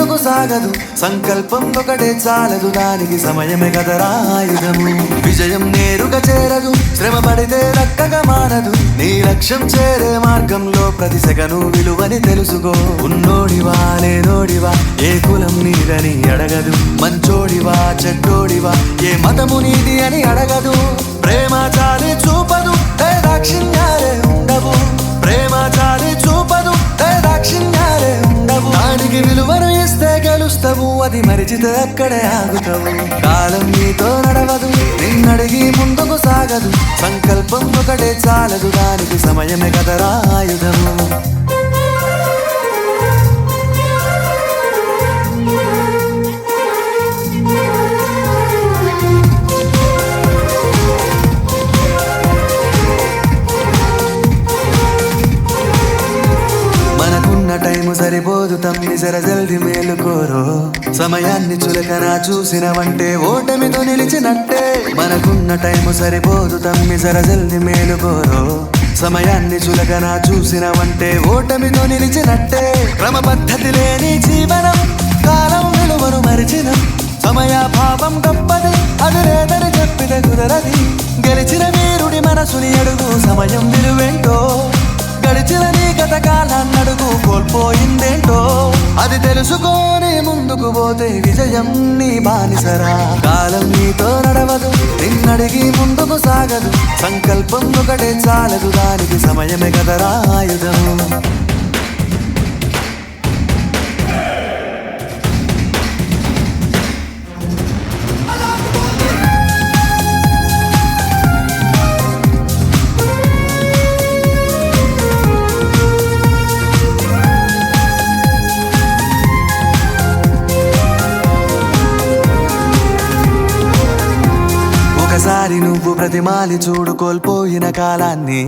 ముందుకు సాగదు సంకల్పం ఒకటే చాలదు దానికి సమయమే కదరా ఆయుధము విజయం నేరుగా చేరదు శ్రమ పడితే దక్కగా మారదు నీ లక్ష్యం చేరే మార్గంలో ప్రతి సెకను విలువని తెలుసుకో ఉన్నోడివా లేనోడివా ఏ కులం నీదని అడగదు మంచోడివా చెడ్డోడివా ఏ మతము నీది అని అడగదు ప్రేమ చాలి చూపదు దాక్షిణ్యాలే ఉండవు ప్రేమ చాలి చూపదు దాక్షిణ్యాలే ఉండవు దానికి విలువను ఇస్తే గెలుస్తావు అది మరిచితే అక్కడే ఆగుతావు కాలం నీతో నడవదు నిన్నడిగి ముందుకు సాగదు సంకల్పం ఒకటే చాలదు దానికి సమయమే కదరా ఆయుధము టైము సరిపోదు తమ్మి జర జల్ది మేలుకోరో సమయాన్ని చులకన చూసినవంటే ఓటమితో నిలిచినట్టే మనకున్న టైము సరిపోదు తమ్మి జర జల్ది మేలుకోరో సమయాన్ని చులకన చూసినవంటే ఓటమితో నిలిచినట్టే క్రమ పద్ధతి లేని జీవనం కాలం విలువను మరిచిన సమయాభావం గొప్పది అది లేదని చెప్పితే కుదరది గెలిచిన వీరుడి మనసుని అడుగు సమయం విలువేంటో గడిచిన నీ గత కాలాన్నడుగు కోల్పోయిందేంటో అది తెలుసుకొని ముందుకు పోతే విజయం నీ బానిసరా కాలం నీతో నడవదు నిన్నడిగి ముందుకు సాగదు సంకల్పం ఒకటే చాలదు దానికి సమయమే కదరా ఆయుధము ఒకసారి నువ్వు ప్రతిమాలి చూడు కోల్పోయిన కాలాన్ని